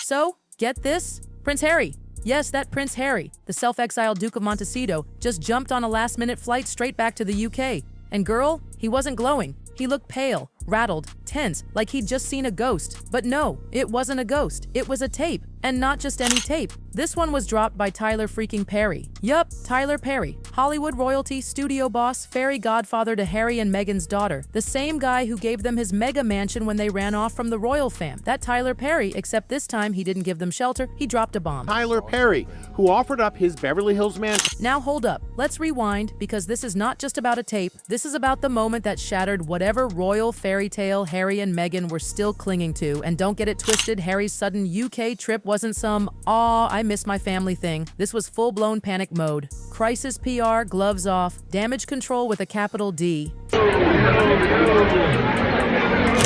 So, get this? Prince Harry. Yes, that Prince Harry, the self-exiled Duke of Montecito, just jumped on a last-minute flight straight back to the UK. And girl, he wasn't glowing. He looked pale, rattled, tense, like he'd just seen a ghost. But no, it wasn't a ghost. It was a tape. And not just any tape. This one was dropped by Tyler freaking Perry. Yup, Tyler Perry. Hollywood royalty, studio boss, fairy godfather to Harry and Meghan's daughter. The same guy who gave them his mega mansion when they ran off from the royal fam. That Tyler Perry, except this time he didn't give them shelter, he dropped a bomb. Tyler Perry, who offered up his Beverly Hills mansion. Now hold up, let's rewind, because this is not just about a tape. This is about the moment that shattered whatever royal fairy tale Harry and Meghan were still clinging to. And don't get it twisted, Harry's sudden UK trip wasn't some, "Aw, I miss my family" thing. This was full-blown panic mode. Crisis PR, gloves off, damage control with a capital D.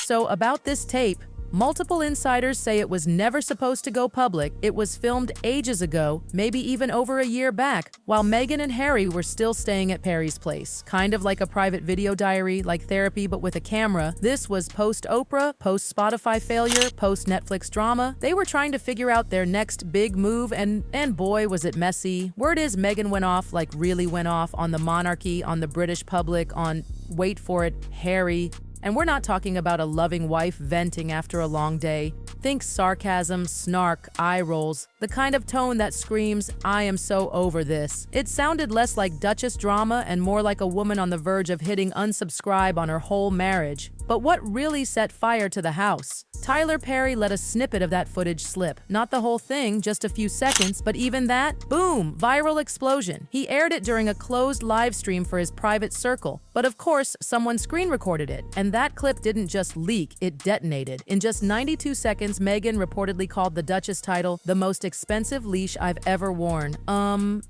So about this tape, multiple insiders say it was never supposed to go public. It was filmed ages ago, maybe even over a year back, while Meghan and Harry were still staying at Perry's place. Kind of like a private video diary, like therapy, but with a camera. This was post-Oprah, post-Spotify failure, post-Netflix drama. They were trying to figure out their next big move, and boy, was it messy. Word is Meghan went off, like really went off, on the monarchy, on the British public, on, wait for it, Harry. And we're not talking about a loving wife venting after a long day. Think sarcasm, snark, eye rolls, the kind of tone that screams, "I am so over this." It sounded less like Duchess drama and more like a woman on the verge of hitting unsubscribe on her whole marriage. But what really set fire to the house? Tyler Perry let a snippet of that footage slip. Not the whole thing, just a few seconds, but even that, boom, viral explosion. He aired it during a closed live stream for his private circle. But of course, someone screen recorded it. And that clip didn't just leak, it detonated. In just 92 seconds, Meghan reportedly called the Duchess title the most expensive leash I've ever worn.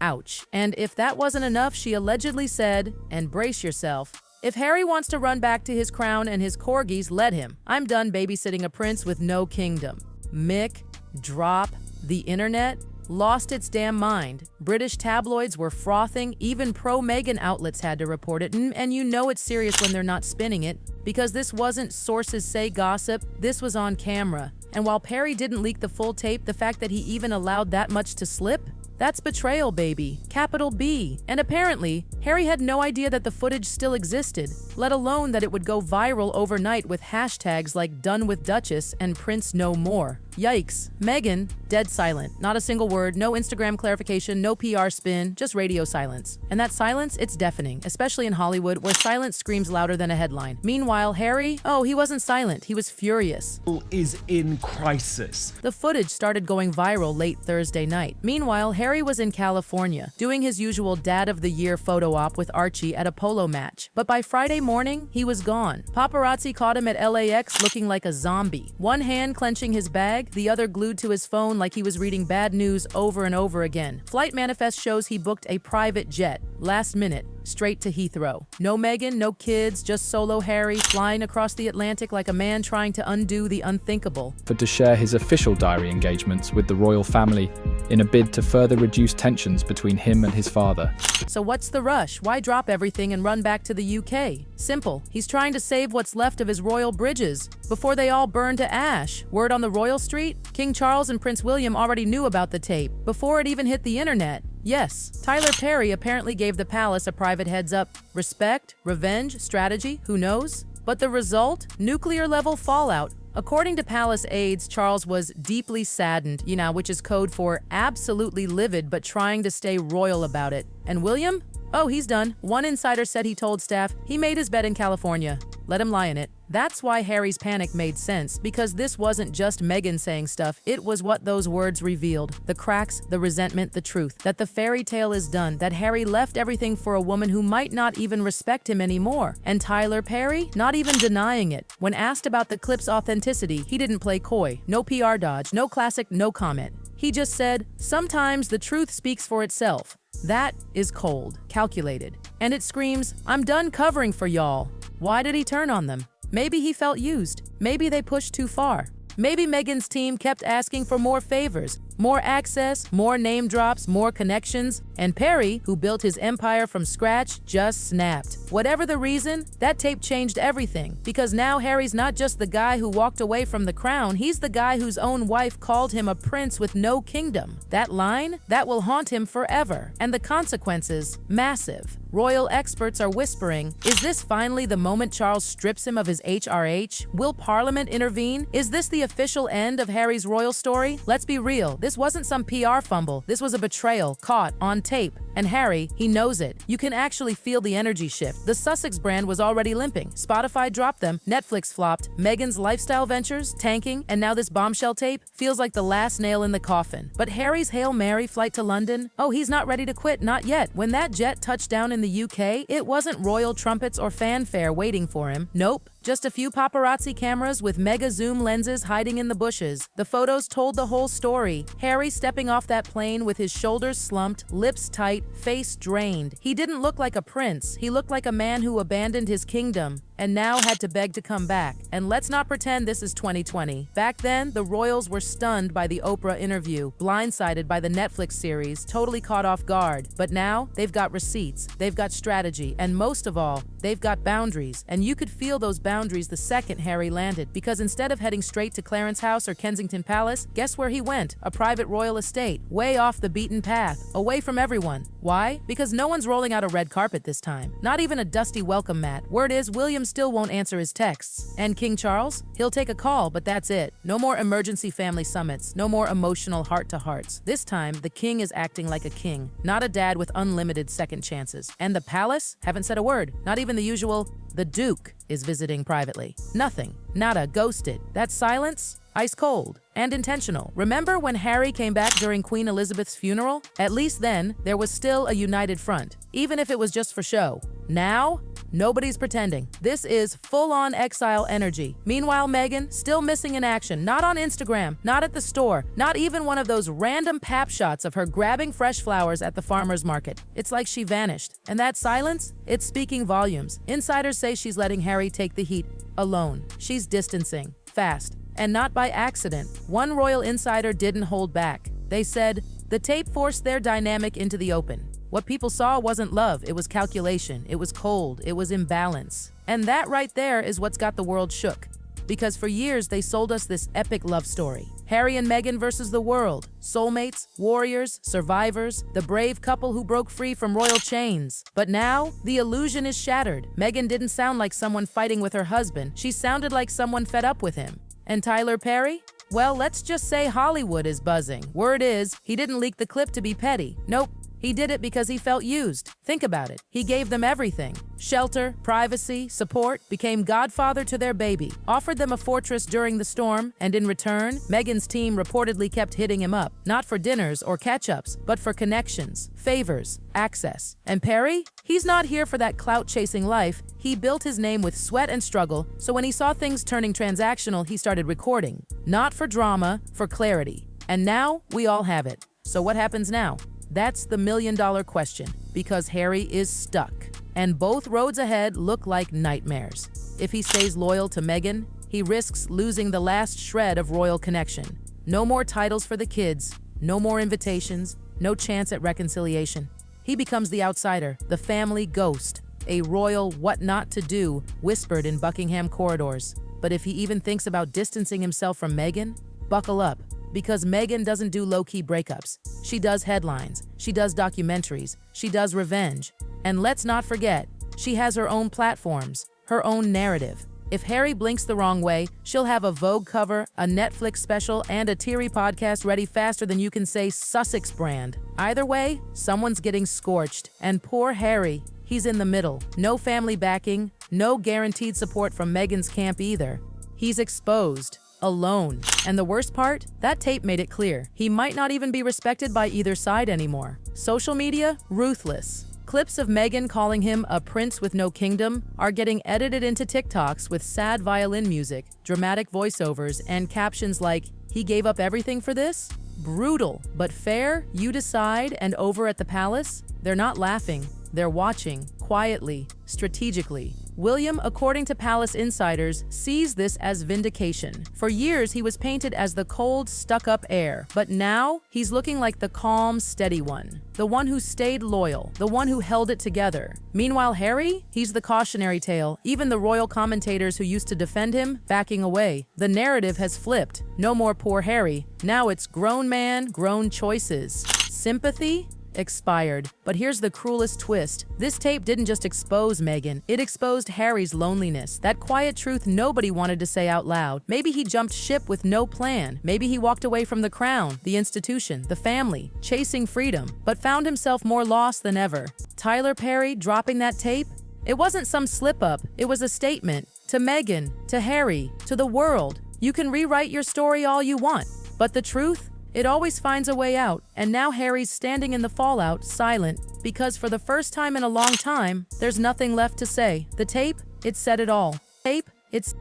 Ouch. And if that wasn't enough, she allegedly said, and brace yourself, "If Harry wants to run back to his crown and his corgis, let him. I'm done babysitting a prince with no kingdom." Mick, drop, the internet lost its damn mind. British tabloids were frothing, even pro-Meghan outlets had to report it, and you know it's serious when they're not spinning it, because this wasn't sources say gossip, this was on camera. And while Perry didn't leak the full tape, the fact that he even allowed that much to slip? That's betrayal, baby. Capital B. And apparently, Harry had no idea that the footage still existed, let alone that it would go viral overnight with hashtags like "Done with Duchess" and "Prince No More." Yikes. Meghan, dead silent. Not a single word, no Instagram clarification, no PR spin, just radio silence. And that silence, it's deafening, especially in Hollywood, where silence screams louder than a headline. Meanwhile, Harry, oh, he wasn't silent, he was furious. Is in crisis. The footage started going viral late Thursday night. Meanwhile, Harry was in California, doing his usual Dad of the Year photo op with Archie at a polo match. But by Friday morning, he was gone. Paparazzi caught him at LAX looking like a zombie. One hand clenching his bag, the other glued to his phone like he was reading bad news over and over again. Flight manifest shows he booked a private jet, last minute, straight to Heathrow. No Meghan, no kids, just solo Harry flying across the Atlantic like a man trying to undo the unthinkable. To share his official diary engagements with the royal family in a bid to further reduce tensions between him and his father. So what's the rush? Why drop everything and run back to the UK? Simple. He's trying to save what's left of his royal bridges before they all burn to ash. Word on the royal street? King Charles and Prince William already knew about the tape before it even hit the internet. Yes, Tyler Perry apparently gave the palace a private heads up. Respect, revenge, strategy, who knows? But the result? Nuclear-level fallout. According to palace aides, Charles was deeply saddened, which is code for absolutely livid but trying to stay royal about it. And William? Oh, he's done. One insider said he told staff he made his bed in California. Let him lie in it. That's why Harry's panic made sense, because this wasn't just Meghan saying stuff, it was what those words revealed. The cracks, the resentment, the truth. That the fairy tale is done, that Harry left everything for a woman who might not even respect him anymore. And Tyler Perry? Not even denying it. When asked about the clip's authenticity, he didn't play coy. No PR dodge, no classic, no comment. He just said, "Sometimes the truth speaks for itself." That is cold, calculated. And it screams, "I'm done covering for y'all." Why did he turn on them? Maybe he felt used. Maybe they pushed too far. Maybe Meghan's team kept asking for more favors. more access, more name drops, more connections, and Perry, who built his empire from scratch, just snapped. Whatever the reason, that tape changed everything, because now Harry's not just the guy who walked away from the crown, he's the guy whose own wife called him a prince with no kingdom. That line, that will haunt him forever, and the consequences, massive. Royal experts are whispering, is this finally the moment Charles strips him of his HRH? Will Parliament intervene? Is this the official end of Harry's royal story? Let's be real, this wasn't some PR fumble. This was a betrayal, caught on tape. And Harry, he knows it. You can actually feel the energy shift. The Sussex brand was already limping. Spotify dropped them, Netflix flopped, Meghan's lifestyle ventures tanking, and now this bombshell tape feels like the last nail in the coffin. But Harry's Hail Mary flight to London? Oh, he's not ready to quit, not yet. When that jet touched down in the UK, it wasn't royal trumpets or fanfare waiting for him. Nope. Just a few paparazzi cameras with mega zoom lenses hiding in the bushes. The photos told the whole story. Harry stepping off that plane with his shoulders slumped, lips tight, face drained. He didn't look like a prince. He looked like a man who abandoned his kingdom and now had to beg to come back. And let's not pretend this is 2020. Back then, the royals were stunned by the Oprah interview, blindsided by the Netflix series, totally caught off guard. But now, they've got receipts, they've got strategy, and most of all, they've got boundaries. And you could feel those boundaries the second Harry landed, because instead of heading straight to Clarence House or Kensington Palace, guess where he went? A private royal estate, way off the beaten path, away from everyone. Why? Because no one's rolling out a red carpet this time. Not even a dusty welcome mat. Word is, William still won't answer his texts. And King Charles? He'll take a call, but that's it. No more emergency family summits. No more emotional heart-to-hearts. This time, the king is acting like a king, not a dad with unlimited second chances. And the palace? Haven't said a word. Not even the usual, the Duke is visiting privately. Nothing. Nada. Ghosted. That silence? Ice cold and intentional. Remember when Harry came back during Queen Elizabeth's funeral? At least then, there was still a united front, even if it was just for show. Now, nobody's pretending. This is full-on exile energy. Meanwhile, Meghan, still missing in action. Not on Instagram, not at the store, not even one of those random pap shots of her grabbing fresh flowers at the farmer's market. It's like she vanished. And that silence? It's speaking volumes. Insiders say she's letting Harry take the heat alone. She's distancing, fast. And not by accident. One royal insider didn't hold back. They said, the tape forced their dynamic into the open. What people saw wasn't love, it was calculation, it was cold, it was imbalance. And that right there is what's got the world shook. Because for years they sold us this epic love story. Harry and Meghan versus the world. Soulmates, warriors, survivors, the brave couple who broke free from royal chains. But now, the illusion is shattered. Meghan didn't sound like someone fighting with her husband, she sounded like someone fed up with him. And Tyler Perry? Well, let's just say Hollywood is buzzing. Word is, he didn't leak the clip to be petty. Nope. He did it because he felt used. Think about it. He gave them everything. Shelter, privacy, support, became godfather to their baby, offered them a fortress during the storm, and in return, Meghan's team reportedly kept hitting him up, not for dinners or catch-ups, but for connections, favors, access. And Perry? He's not here for that clout-chasing life. He built his name with sweat and struggle, so when he saw things turning transactional, he started recording. Not for drama, for clarity. And now, we all have it. So what happens now? That's the million-dollar question, because Harry is stuck. And both roads ahead look like nightmares. If he stays loyal to Meghan, he risks losing the last shred of royal connection. No more titles for the kids, no more invitations, no chance at reconciliation. He becomes the outsider, the family ghost, a royal what not to do whispered in Buckingham corridors. But if he even thinks about distancing himself from Meghan, buckle up. Because Meghan doesn't do low-key breakups. She does headlines, she does documentaries, she does revenge. And let's not forget, she has her own platforms, her own narrative. If Harry blinks the wrong way, she'll have a Vogue cover, a Netflix special, and a teary podcast ready faster than you can say Sussex brand. Either way, someone's getting scorched. And poor Harry, he's in the middle. No family backing, no guaranteed support from Meghan's camp either. He's exposed. Alone. And the worst part? That tape made it clear. He might not even be respected by either side anymore. Social media? Ruthless. Clips of Meghan calling him a prince with no kingdom are getting edited into TikToks with sad violin music, dramatic voiceovers, and captions like, "He gave up everything for this?" Brutal, but fair, you decide, and over at the palace, they're not laughing, they're watching, quietly, strategically. William, according to palace insiders, sees this as vindication. For years, he was painted as the cold, stuck-up heir, but now he's looking like the calm, steady one. The one who stayed loyal, the one who held it together. Meanwhile, Harry, he's the cautionary tale. Even the royal commentators who used to defend him, backing away. The narrative has flipped. No more poor Harry. Now it's grown man, grown choices. Sympathy? Expired. But here's the cruelest twist. This tape didn't just expose Meghan, it exposed Harry's loneliness. That quiet truth nobody wanted to say out loud. Maybe he jumped ship with no plan. Maybe he walked away from the crown, the institution, the family, chasing freedom, but found himself more lost than ever. Tyler Perry dropping that tape? It wasn't some slip-up, it was a statement. To Meghan, to Harry, to the world. You can rewrite your story all you want, but the truth? It always finds a way out, and now Harry's standing in the fallout, silent, because for the first time in a long time, there's nothing left to say. The tape, it said it all. Tape, it's